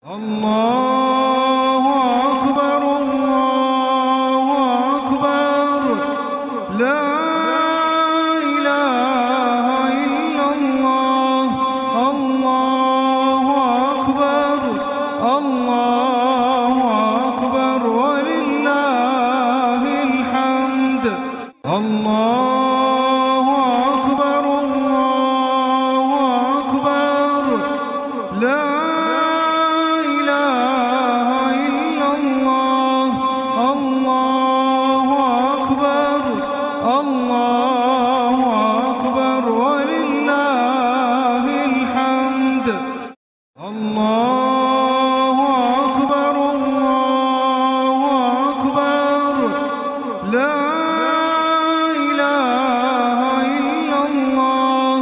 الله أكبر الله أكبر لا إله إلا الله الله أكبر الله أكبر ولله الحمد الله أكبر الله أكبر لا الله أكبر ولله الحمد الله أكبر الله أكبر لا إله إلا الله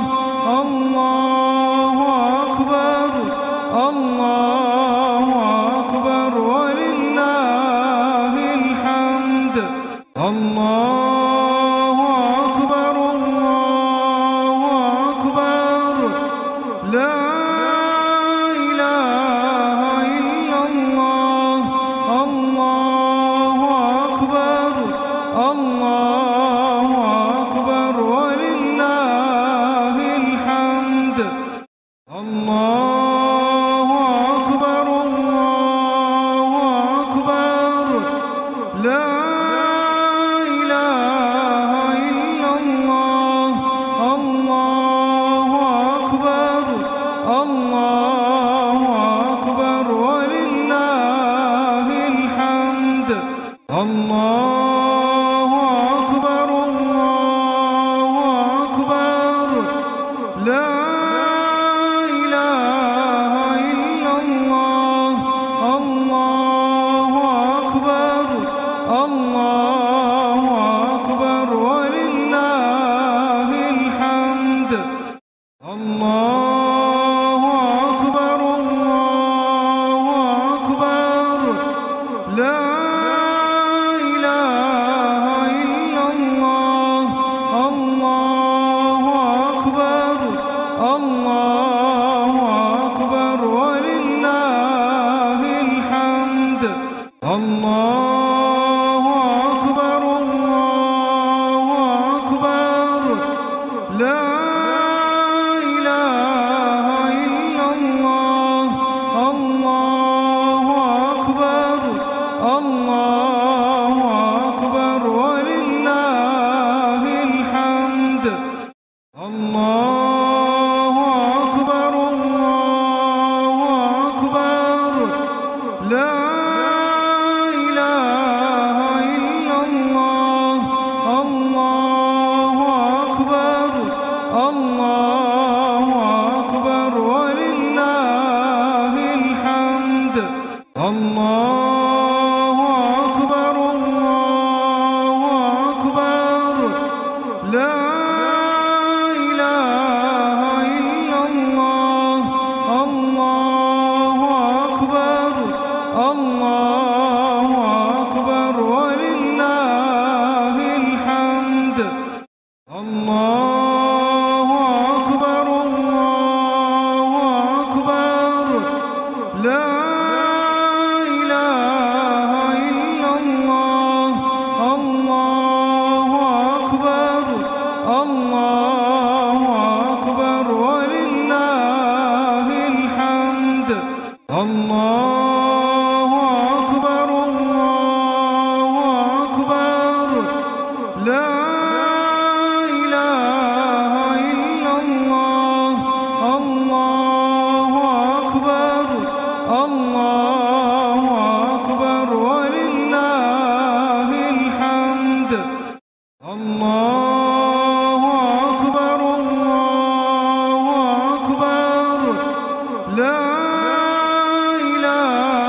الله أكبر الله أكبر ولله الحمد الله أكبر الله أكبر لا إله إلا الله الله أكبر الله أكبر ولله الحمد الله أكبر الله أكبر لا الله أكبر ولله الحمد الله أكبر الله أكبر لا إله إلا الله الله أكبر الله أكبر ولله الحمد الله أكبر الله أكبر لا إله إلا الله الله أكبر الله أكبر ولله الحمد الله أكبر الله أكبر لا الله أكبر ولله الحمد الله أكبر الله أكبر لا إله إلا الله الله أكبر الله أكبر ولله الحمد الله أكبر الله أكبر لا إله إلا الله الله أكبر الله أكبر ولله الحمد الله أكبر الله أكبر لا الله أكبر ولله الحمد الله أكبر الله أكبر لا إله إلا الله الله أكبر الله أكبر ولله الحمد الله أكبر الله أكبر لا إله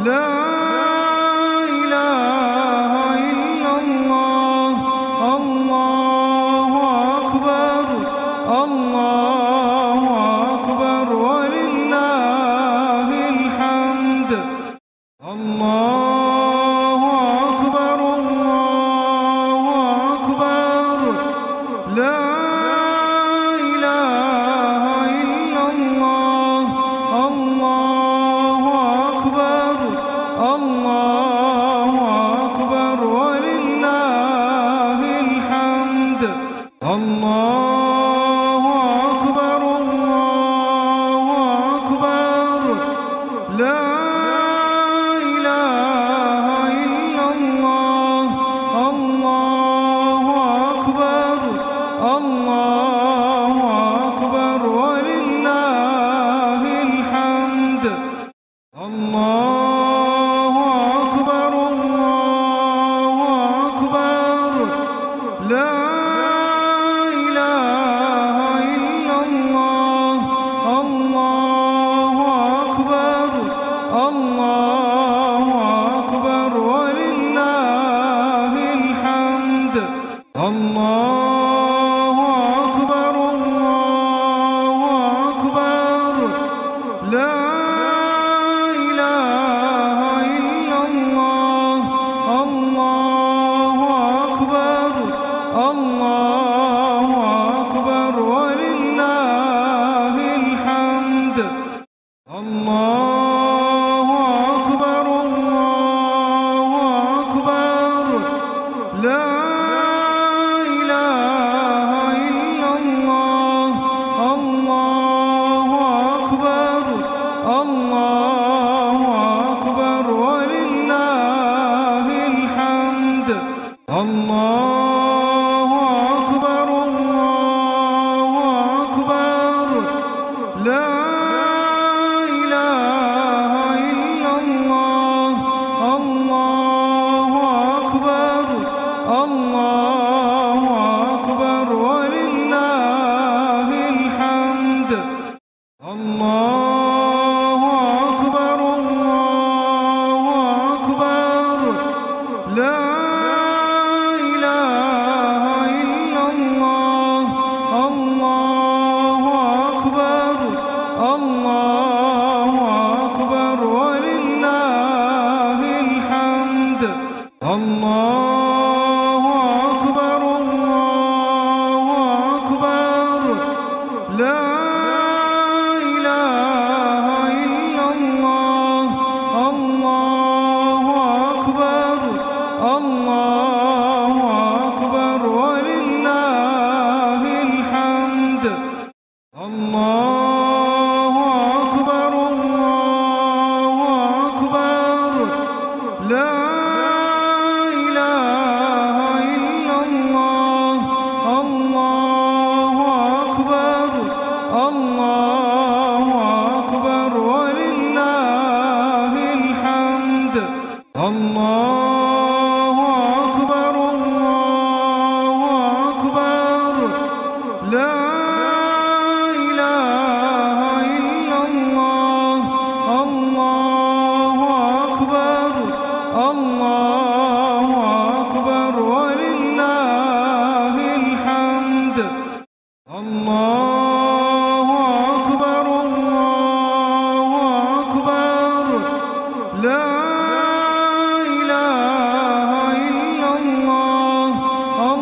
لا إله إلا الله الله أكبر الله أكبر ولله الحمد الله أكبر الله أكبر لا إله إلا الله الله أكبر الله أكبر ولله الحمد الله أكبر الله أكبر لا إله إلا الله الله أكبر الله أكبر ولله الحمد الله أكبر الله أكبر لا إله إلا الله الله أكبر الله أكبر ولله الحمد الله أكبر الله أكبر لا إله إلا الله الله أكبر الله أكبر ولله الحمد الله أكبر الله أكبر لا إله إلا الله الله أكبر الله أكبر ولله الحمد الله أكبر الله أكبر لا إله إلا الله الله أكبر الله أكبر ولله الحمد الله أكبر الله أكبر لا إله إلا الله الله أكبر الله أكبر ولله الحمد الله أكبر الله أكبر لا إله إلا الله الله أكبر الله أكبر ولله الحمد الله أكبر الله أكبر لا إله إلا الله الله أكبر الله أكبر ولله الحمد الله أكبر الله أكبر لا إله إلا الله الله أكبر الله أكبر ولله الحمد الله أكبر الله أكبر لا إله إلا الله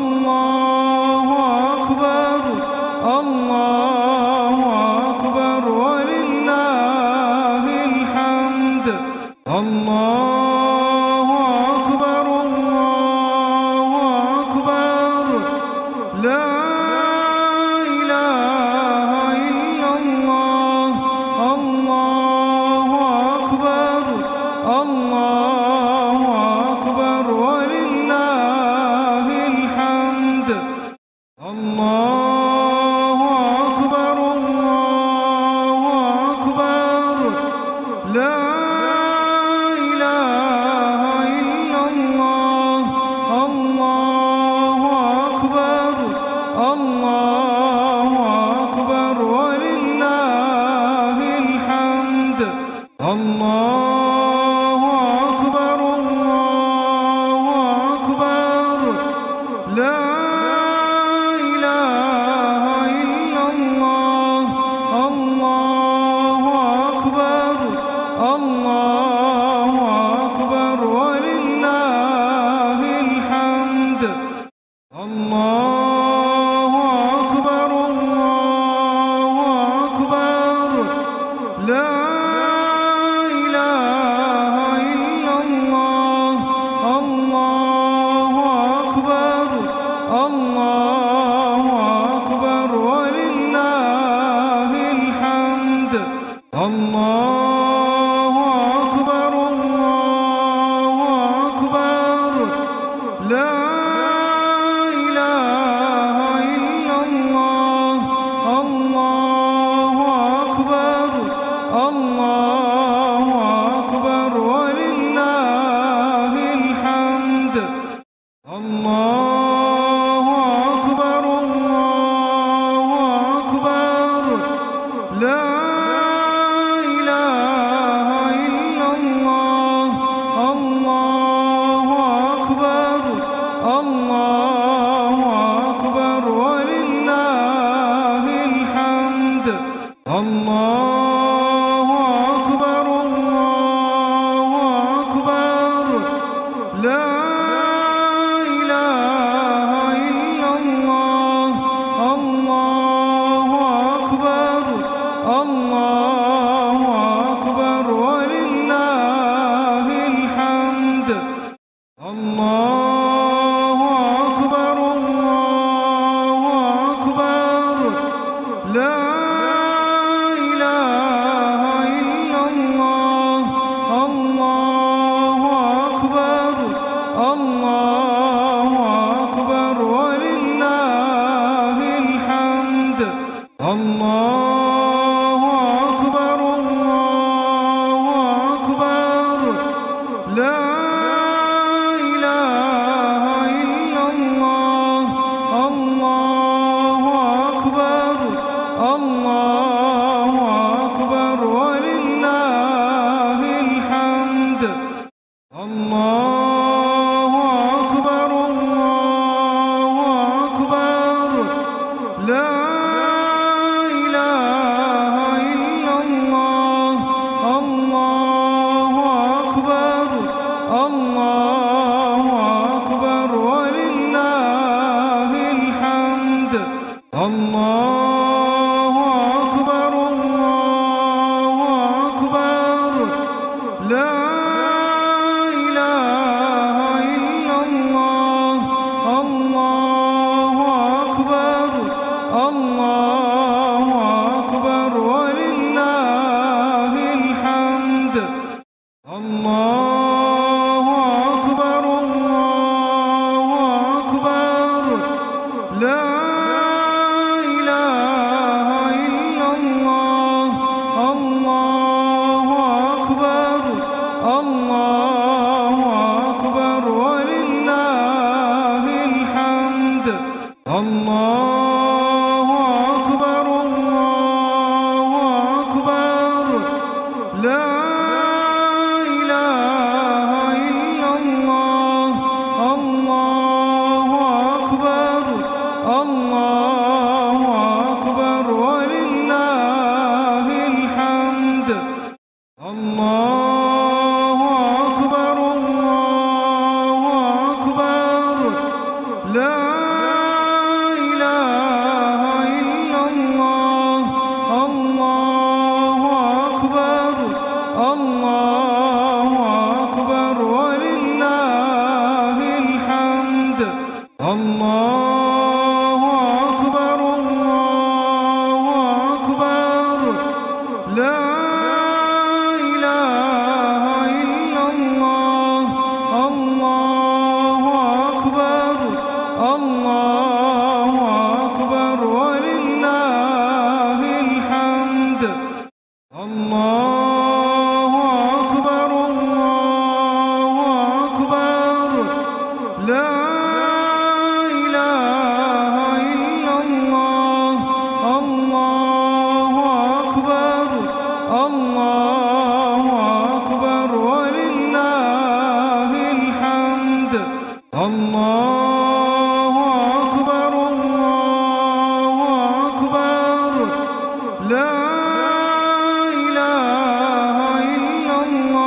الله أكبر الله أكبر ولله الحمد الله أكبر الله أكبر لا إله إلا الله الله أكبر الله أكبر ولله الحمد الله أكبر الله أكبر لا إله إلا الله الله أكبر الله أكبر ولله الحمد الله الله أكبر ولله الحمد. الله أكبر الله أكبر لا إله إلا الله. الله أكبر الله أكبر ولله الحمد. الله أكبر الله أكبر لا إله إلا الله. الله أكبر الله أكبر ولله الحمد. الله أكبر الله أكبر لا إله إلا الله. الله أكبر الله أكبر ولله الحمد. الله أكبر الله أكبر لا إله إلا الله. الله أكبر الله أكبر ولله الحمد. الله أكبر الله أكبر لا إله إلا الله. الله أكبر الله أكبر ولله الحمد. الله أكبر الله أكبر لا إله إلا الله. الله أكبر الله أكبر ولله الحمد. الله أكبر الله أكبر لا إله إلا الله. الله أكبر الله أكبر ولله الحمد. الله أكبر الله أكبر لا إله إلا الله. الله أكبر الله أكبر ولله الحمد. الله أكبر الله أكبر لا إله إلا الله. الله أكبر الله أكبر ولله الحمد. الله أكبر الله أكبر لا إله إلا الله. الله أكبر الله أكبر ولله الحمد. الله أكبر الله أكبر لا إله إلا الله. الله أكبر الله أكبر ولله الحمد. الله أكبر الله أكبر لا إله إلا الله. الله أكبر الله أكبر ولله الحمد. الله أكبر الله أكبر لا إله إلا الله. الله أكبر الله أكبر ولله الحمد. الله أكبر الله أكبر لا إله إلا الله.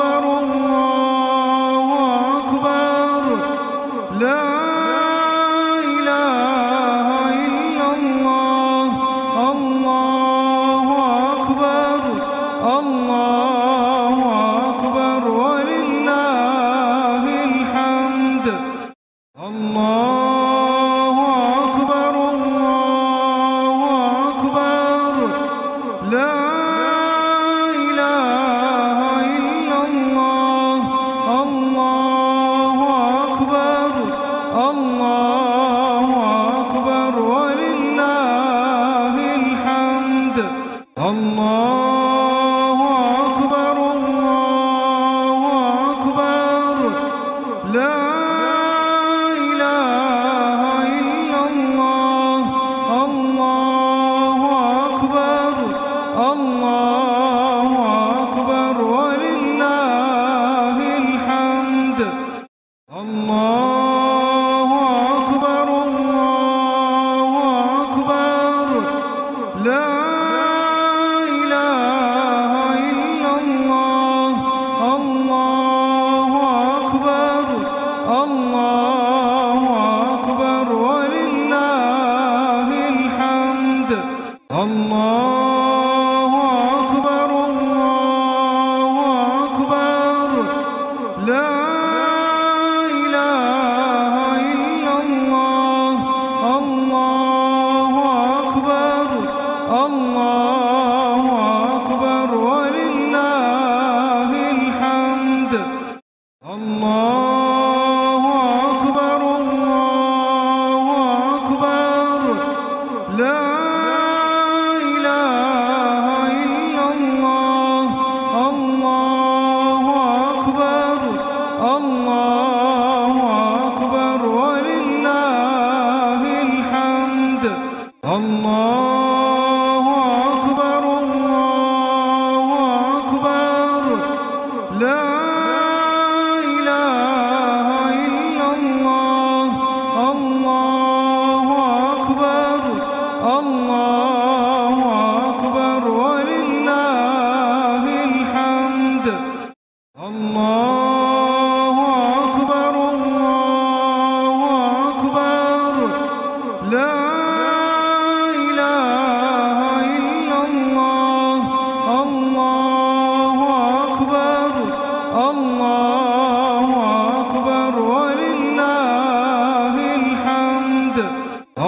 أكبر لا إله إلا الله الله أكبر الله أكبر ولله الحمد الله أكبر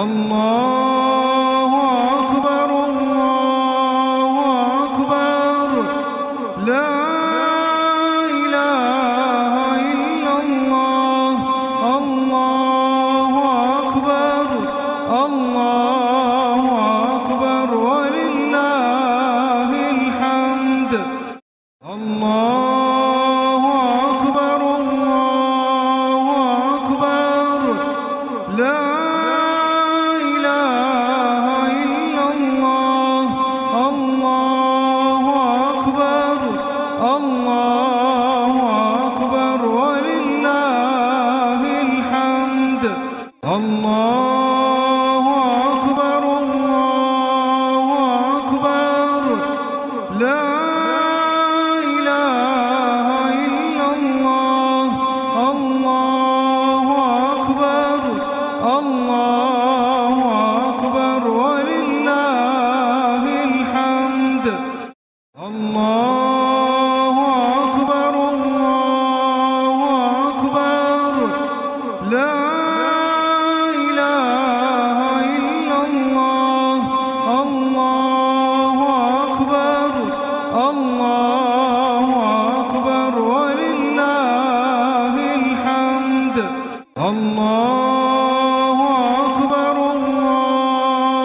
الله أكبر الله أكبر لا إله إلا الله الله أكبر الله أكبر ولله الحمد الله أكبر الله أكبر لا إله إلا الله الله أكبر الله أكبر ولله الحمد الله أكبر الله أكبر لا إله إلا الله الله أكبر الله أكبر ولله الحمد الله أكبر الله أكبر لا إله إلا الله الله أكبر الله أكبر ولله الحمد الله أكبر الله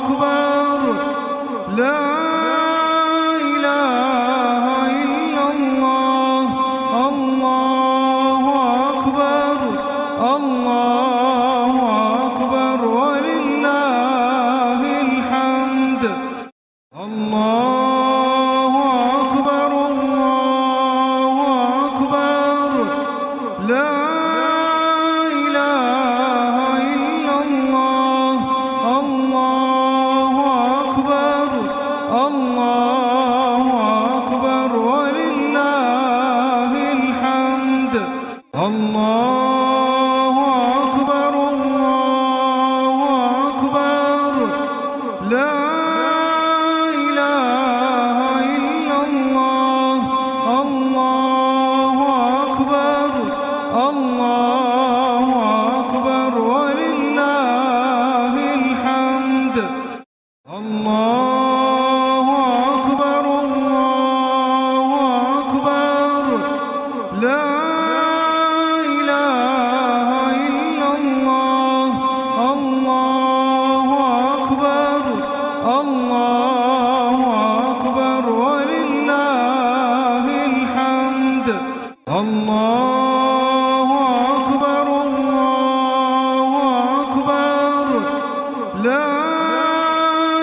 أكبر لا إله إلا الله الله أكبر الله أكبر ولله الحمد الله أكبر الله أكبر لا إله إلا الله الله أكبر الله أكبر ولله الحمد الله أكبر الله أكبر لا إله إلا الله الله أكبر الله أكبر ولله الحمد الله أكبر الله أكبر لا إله إلا الله الله أكبر الله أكبر ولله الحمد الله أكبر الله أكبر لا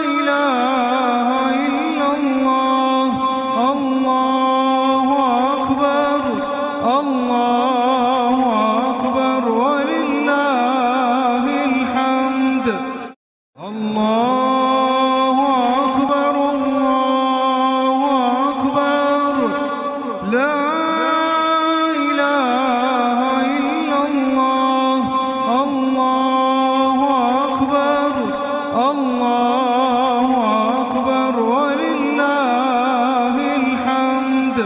إله إلا الله الله أكبر الله أكبر ولله الحمد الله أكبر الله أكبر لا إله إلا الله الله أكبر الله أكبر ولله الحمد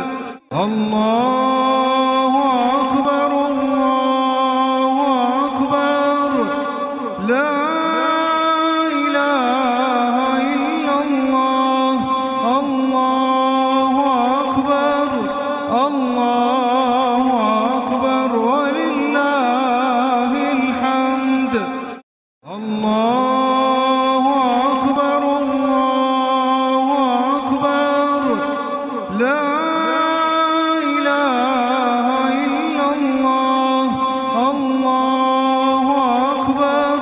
الله أكبر الله أكبر لا إله إلا الله الله أكبر الله أكبر ولله الحمد الله أكبر الله أكبر لا إله إلا الله الله أكبر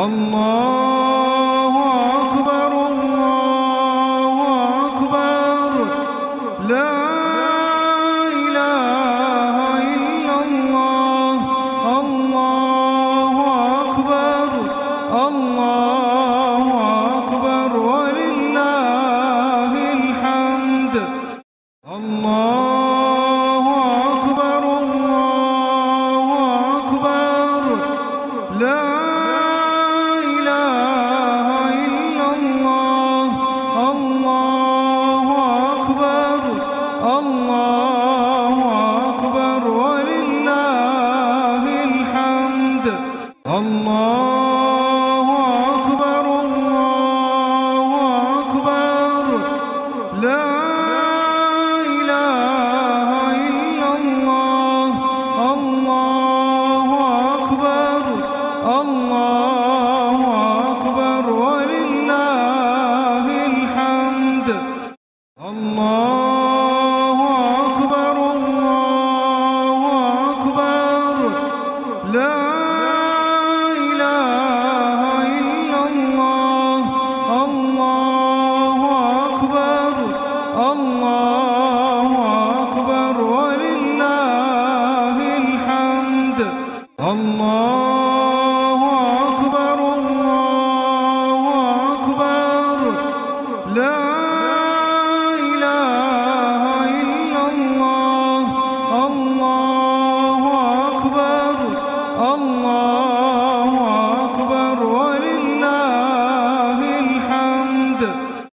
الله